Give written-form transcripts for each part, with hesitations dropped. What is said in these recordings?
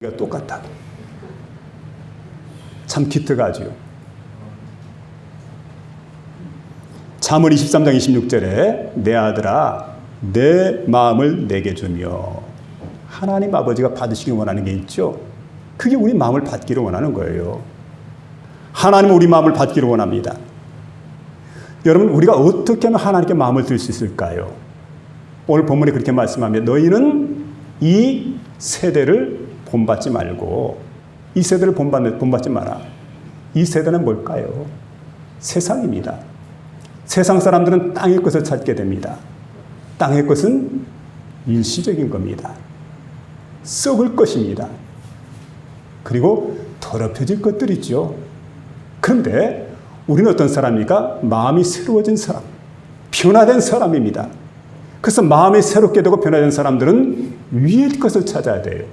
똑같다고. 참 기특하지요. 잠언 23장 26절에 내 아들아 내 마음을 내게 주며, 하나님 아버지가 받으시기 원하는 게 있죠. 그게 우리 마음을 받기를 원하는 거예요. 하나님은 우리 마음을 받기를 원합니다. 여러분, 우리가 어떻게 하면 하나님께 마음을 들 수 있을까요? 오늘 본문에 그렇게 말씀합니다. 너희는 이 세대를 본받지 말고, 이 세대를 본받지 마라. 이 세대는 뭘까요? 세상입니다. 세상 사람들은 땅의 것을 찾게 됩니다. 땅의 것은 일시적인 겁니다. 썩을 것입니다. 그리고 더럽혀질 것들이죠. 그런데 우리는 어떤 사람입니까? 마음이 새로워진 사람, 변화된 사람입니다. 그래서 마음이 새롭게 되고 변화된 사람들은 위의 것을 찾아야 돼요.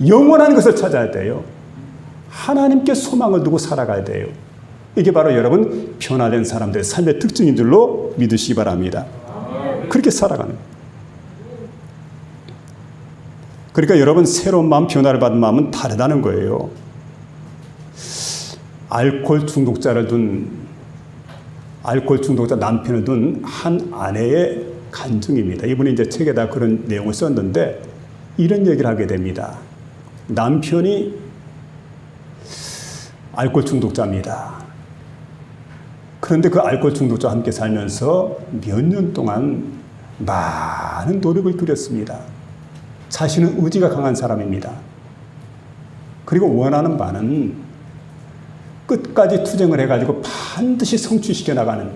영원한 것을 찾아야 돼요. 하나님께 소망을 두고 살아가야 돼요. 이게 바로 여러분 변화된 사람들의 삶의 특징인 줄로 믿으시기 바랍니다. 그렇게 살아가는. 그러니까 여러분 새로운 마음, 변화를 받은 마음은 다르다는 거예요. 알코올 중독자 남편을 둔 한 아내의 간증입니다. 이분이 이제 책에다 그런 내용을 썼는데 이런 얘기를 하게 됩니다. 남편이 알코올 중독자입니다. 그런데 그 알코올 중독자와 함께 살면서 몇 년 동안 많은 노력을 들였습니다. 자신은 의지가 강한 사람입니다. 그리고 원하는 바는 끝까지 투쟁을 해가지고 반드시 성취시켜 나가는,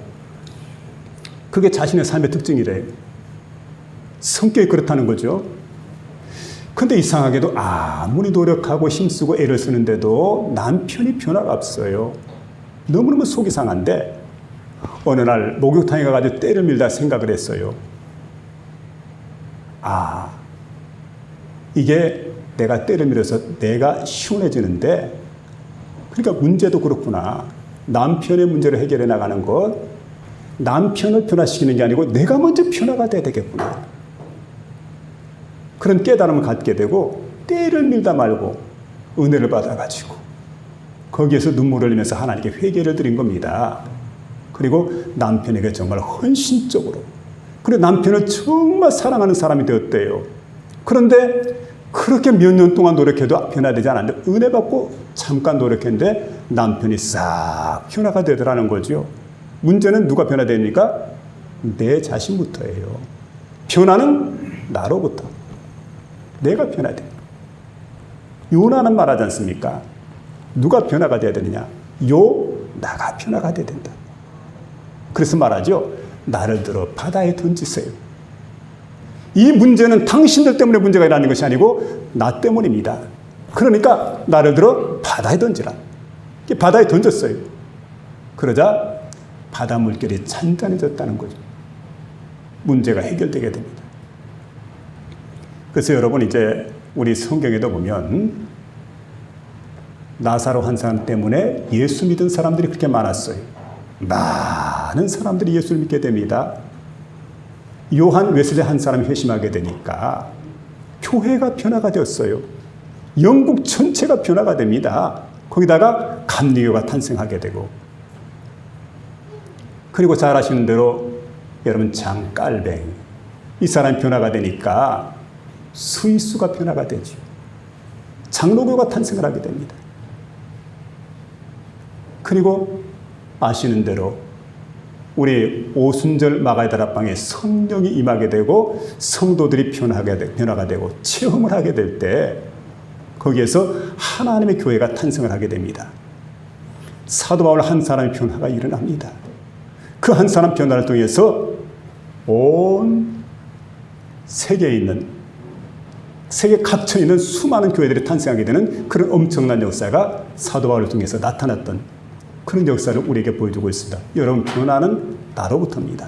그게 자신의 삶의 특징이래요. 성격이 그렇다는 거죠. 근데 이상하게도 아무리 노력하고 힘쓰고 애를 쓰는데도 남편이 변화가 없어요. 너무너무 속이 상한데 어느 날 목욕탕에 가가지고 때를 밀다 생각을 했어요. 이게 내가 때를 밀어서 내가 시원해지는데, 그러니까 문제도 그렇구나. 남편의 문제를 해결해 나가는 것, 남편을 변화시키는 게 아니고 내가 먼저 변화가 돼야 되겠구나. 그런 깨달음을 갖게 되고 때를 밀다 말고 은혜를 받아가지고 거기에서 눈물을 흘리면서 하나님께 회개를 드린 겁니다. 그리고 남편에게 정말 헌신적으로, 그리고 남편을 정말 사랑하는 사람이 되었대요. 그런데 그렇게 몇 년 동안 노력해도 변화되지 않았는데 은혜 받고 잠깐 노력했는데 남편이 싹 변화가 되더라는 거죠. 문제는 누가 변화됩니까? 내 자신부터예요. 변화는 나로부터. 내가 변화돼. 요나는 말하지 않습니까? 누가 변화가 돼야 되느냐? 나가 변화가 돼야 된다. 그래서 말하죠. 나를 들어 바다에 던지세요. 이 문제는 당신들 때문에 문제가 일어나는 것이 아니고 나 때문입니다. 그러니까 나를 들어 바다에 던지라. 바다에 던졌어요. 그러자 바다 물결이 잔잔해졌다는 거죠. 문제가 해결되게 됩니다. 그래서 여러분 이제 우리 성경에도 보면 나사로 한 사람 때문에 예수 믿은 사람들이 그렇게 많았어요. 많은 사람들이 예수를 믿게 됩니다. 요한 웨슬리 한 사람이 회심하게 되니까 교회가 변화가 되었어요. 영국 전체가 변화가 됩니다. 거기다가 감리교가 탄생하게 되고, 그리고 잘 아시는 대로 여러분 장깔뱅, 이 사람이 변화가 되니까 스위스가 변화가 되죠. 장로교가 탄생을 하게 됩니다. 그리고 아시는 대로 우리 오순절 마가다락방에 성령이 임하게 되고 성도들이 변화가 되고 체험을 하게 될 때 거기에서 하나님의 교회가 탄생을 하게 됩니다. 사도 바울 한 사람의 변화가 일어납니다. 그 한 사람 변화를 통해서 온 세계에 있는, 세계 각처에 있는 수많은 교회들이 탄생하게 되는 그런 엄청난 역사가 사도 바울을 통해서 나타났던 그런 역사를 우리에게 보여주고 있습니다. 여러분, 변화는 나로부터입니다.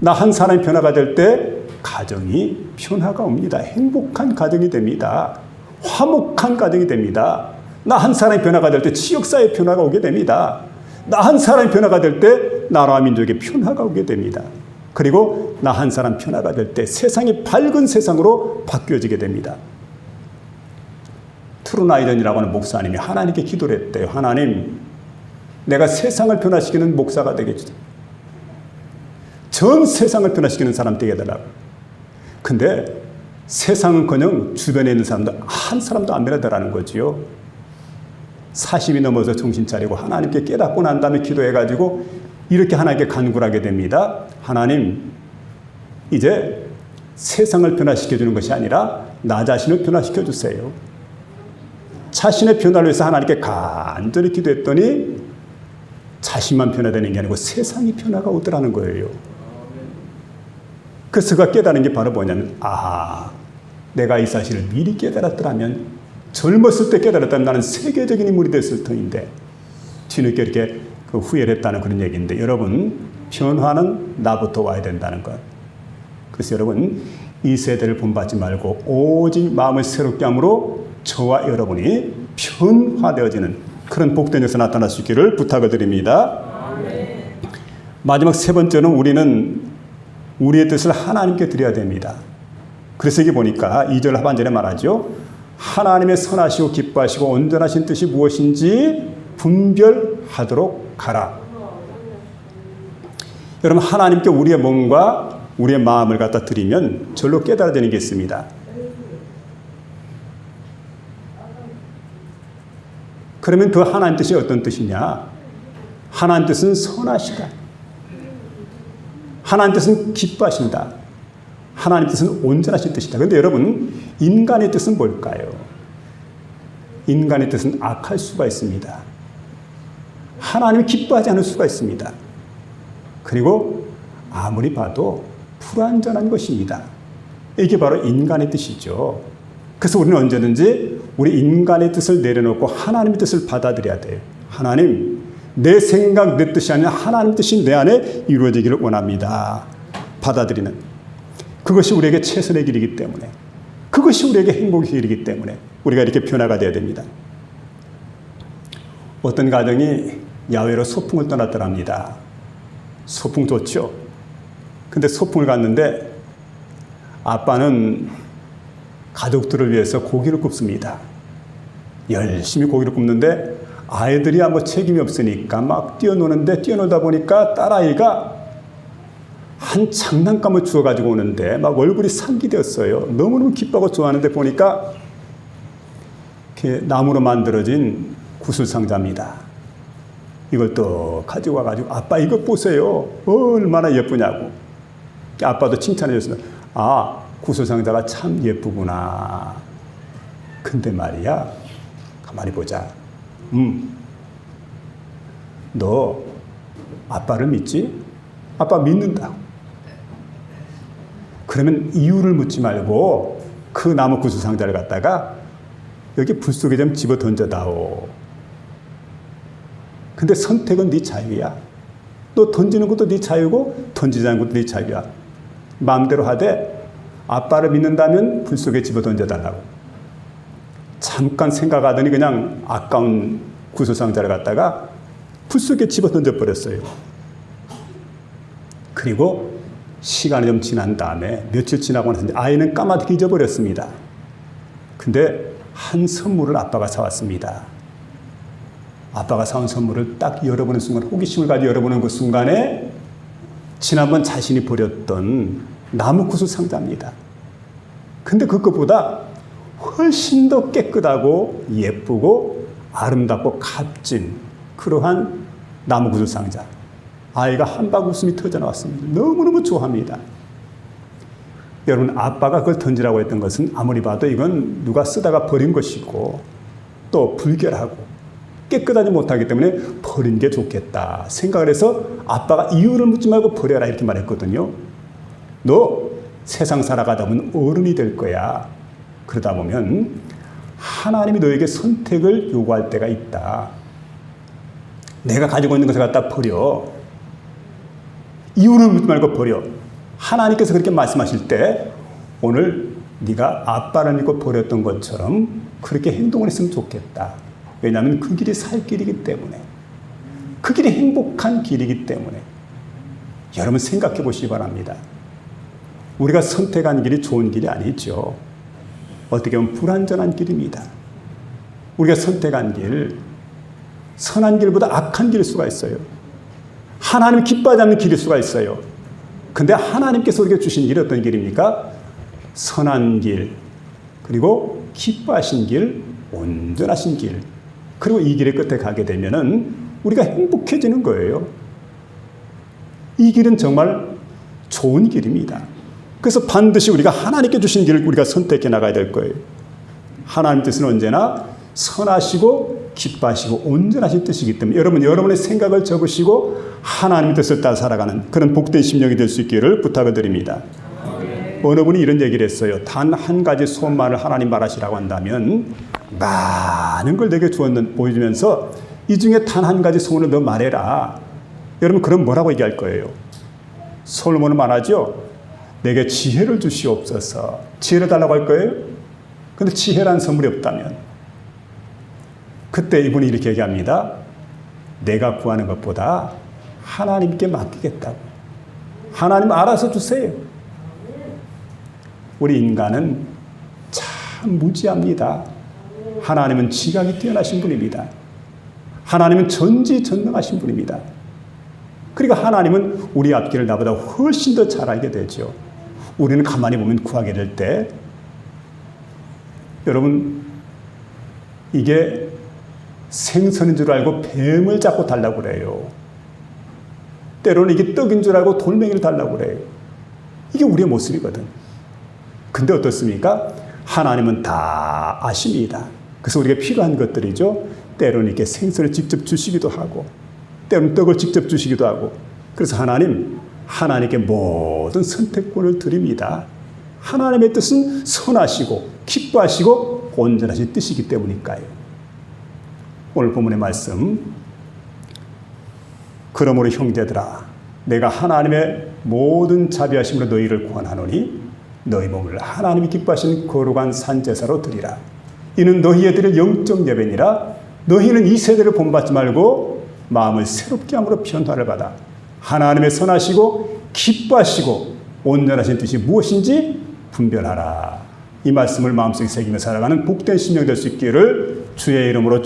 나 한 사람이 변화가 될 때 가정이 변화가 옵니다. 행복한 가정이 됩니다. 화목한 가정이 됩니다. 나 한 사람이 변화가 될 때 지역사회의 변화가 오게 됩니다. 나 한 사람이 변화가 될 때 나라와 민족의 변화가 오게 됩니다. 그리고 나 한 사람 변화가 될 때 세상이 밝은 세상으로 바뀌어지게 됩니다. 프로나이전이라고 하는 목사님이 하나님께 기도를 했대요. 하나님, 내가 세상을 변화시키는 목사가 되게 해주세요. 전 세상을 변화시키는 사람 되게 해달라고. 근데 세상은커녕 주변에 있는 사람도 한 사람도 안 변하더라는 거지요. 40이 넘어서 정신 차리고 하나님께 깨닫고 난 다음에 기도해가지고 이렇게 하나님께 간구를 하게 됩니다. 하나님, 이제 세상을 변화시켜주는 것이 아니라 나 자신을 변화시켜주세요. 자신의 변화를 위해서 하나님께 간절히 기도했더니 자신만 변화되는 게 아니고 세상이 변화가 오더라는 거예요. 그래서 그가 깨달은 게 바로 뭐냐면, 내가 이 사실을 미리 깨달았더라면, 젊었을 때 깨달았다면 나는 세계적인 인물이 됐을 터인데, 뒤늦게 이렇게 후회를 했다는 그런 얘기인데, 여러분, 변화는 나부터 와야 된다는 것. 그래서 여러분, 이 세대를 본받지 말고 오직 마음을 새롭게 함으로 저와 여러분이 변화되어지는 그런 복된 역사 나타날 수 있기를 부탁을 드립니다. 마지막 세 번째는 우리는 우리의 뜻을 하나님께 드려야 됩니다. 그래서 여기 보니까 2절 하반절에 말하죠. 하나님의 선하시고 기뻐하시고 온전하신 뜻이 무엇인지 분별하도록 가라. 여러분, 하나님께 우리의 몸과 우리의 마음을 갖다 드리면 절로 깨달아지는 게 있습니다. 그러면 그 하나님 뜻이 어떤 뜻이냐? 하나님 뜻은 선하시다. 하나님 뜻은 기뻐하신다. 하나님 뜻은 온전하신 뜻이다. 그런데 여러분, 인간의 뜻은 뭘까요? 인간의 뜻은 악할 수가 있습니다. 하나님이 기뻐하지 않을 수가 있습니다. 그리고 아무리 봐도 불완전한 것입니다. 이게 바로 인간의 뜻이죠. 그래서 우리는 언제든지 우리 인간의 뜻을 내려놓고 하나님의 뜻을 받아들여야 돼요. 하나님, 내 생각, 내 뜻이 아니라 하나님의 뜻이 내 안에 이루어지기를 원합니다. 받아들이는. 그것이 우리에게 최선의 길이기 때문에, 그것이 우리에게 행복의 길이기 때문에 우리가 이렇게 변화가 되어야 됩니다. 어떤 가정이 야외로 소풍을 떠났더랍니다. 소풍 좋죠? 근데 소풍을 갔는데 아빠는 가족들을 위해서 고기를 굽습니다. 열심히 고기를 굽는데 아이들이 뭐 책임이 없으니까 막 뛰어노는데 뛰어놀다 보니까 딸아이가 한 장난감을 주워가지고 오는데 막 얼굴이 상기되었어요. 너무너무 기뻐하고 좋아하는데 보니까 이렇게 나무로 만들어진 구슬상자입니다. 이걸 또 가지고 와가지고 아빠 이거 보세요. 얼마나 예쁘냐고. 아빠도 칭찬해 줬습니다. 구슬상자가 참 예쁘구나. 근데 말이야, 가만히 보자. 너 아빠를 믿지? 아빠 믿는다. 그러면 이유를 묻지 말고 그 나무 구슬상자를 갖다가 여기 불 속에 좀 집어 던져다오. 근데 선택은 네 자유야. 또 던지는 것도 네 자유고 던지지 않는 것도 네 자유야. 마음대로 하되 아빠를 믿는다면 불 속에 집어 던져달라고. 잠깐 생각하더니 그냥 아까운 구슬상자를 갖다가 불 속에 집어 던져버렸어요. 그리고 시간이 좀 지난 다음에 며칠 지나고 나서 아이는 까마득히 잊어버렸습니다. 근데 한 선물을 아빠가 사왔습니다. 아빠가 사온 선물을 딱 열어보는 순간, 호기심을 가지고 열어보는 그 순간에 지난번 자신이 버렸던 나무 구슬 상자입니다. 근데 그것보다 훨씬 더 깨끗하고 예쁘고 아름답고 값진 그러한 나무 구슬 상자. 아이가 한방 웃음이 터져나왔습니다. 너무너무 좋아합니다. 여러분, 아빠가 그걸 던지라고 했던 것은 아무리 봐도 이건 누가 쓰다가 버린 것이고 또 불결하고 깨끗하지 못하기 때문에 버린 게 좋겠다 생각을 해서 아빠가 이유를 묻지 말고 버려라 이렇게 말했거든요. 너 세상 살아가다 보면 어른이 될 거야. 그러다 보면 하나님이 너에게 선택을 요구할 때가 있다. 내가 가지고 있는 것을 갖다 버려. 이유를 묻지 말고 버려. 하나님께서 그렇게 말씀하실 때 오늘 네가 아빠를 믿고 버렸던 것처럼 그렇게 행동을 했으면 좋겠다. 왜냐하면 그 길이 살 길이기 때문에, 그 길이 행복한 길이기 때문에. 여러분 생각해 보시기 바랍니다. 우리가 선택한 길이 좋은 길이 아니죠. 어떻게 보면 불완전한 길입니다. 우리가 선택한 길, 선한 길보다 악한 길일 수가 있어요. 하나님 기뻐하지 않는 길일 수가 있어요. 근데 하나님께서 우리에게 주신 길이 어떤 길입니까? 선한 길, 그리고 기뻐하신 길, 온전하신 길. 그리고 이 길의 끝에 가게 되면은 우리가 행복해지는 거예요. 이 길은 정말 좋은 길입니다. 그래서 반드시 우리가 하나님께 주신 길을 우리가 선택해 나가야 될 거예요. 하나님 뜻은 언제나 선하시고 기뻐하시고 온전하신 뜻이기 때문에 여러분의 생각을 접으시고 하나님의 뜻을 따라 살아가는 그런 복된 심령이 될 수 있기를 부탁을 드립니다. 어느 분이 이런 얘기를 했어요. 단 한 가지 소원만을 하나님 말하시라고 한다면 많은 걸 내게 보여주면서 이 중에 단 한 가지 소원을 너 말해라. 여러분 그럼 뭐라고 얘기할 거예요? 솔로몬은 말하죠. 내게 지혜를 주시옵소서. 지혜를 달라고 할 거예요? 근데 지혜란 선물이 없다면 그때 이분이 이렇게 얘기합니다. 내가 구하는 것보다 하나님께 맡기겠다고. 하나님 알아서 주세요. 우리 인간은 참 무지합니다. 하나님은 지각이 뛰어나신 분입니다. 하나님은 전지전능하신 분입니다. 그러니까 하나님은 우리 앞길을 나보다 훨씬 더 잘 알게 되죠. 우리는 가만히 보면 구하게 될 때 여러분 이게 생선인 줄 알고 뱀을 잡고 달라고 그래요. 때로는 이게 떡인 줄 알고 돌멩이를 달라고 그래요. 이게 우리의 모습이거든. 근데 어떻습니까? 하나님은 다 아십니다. 그래서 우리가 필요한 것들이죠. 때로는 이렇게 생선을 직접 주시기도 하고 때로는 떡을 직접 주시기도 하고 그래서 하나님께 모든 선택권을 드립니다. 하나님의 뜻은 선하시고 기뻐하시고 온전하신 뜻이기 때문일까요? 오늘 본문의 말씀 그러므로 형제들아 내가 하나님의 모든 자비하심으로 너희를 구원하노니 너희 몸을 하나님이 기뻐하시는 거룩한 산제사로 드리라. 이는 너희의 드릴 영적 예배니라. 너희는 이 세대를 본받지 말고 마음을 새롭게 함으로 변화를 받아 하나님의 선하시고 기뻐하시고 온전하신 뜻이 무엇인지 분별하라. 이 말씀을 마음속에 새기며 살아가는 복된 심령 될 수 있기를 주의 이름으로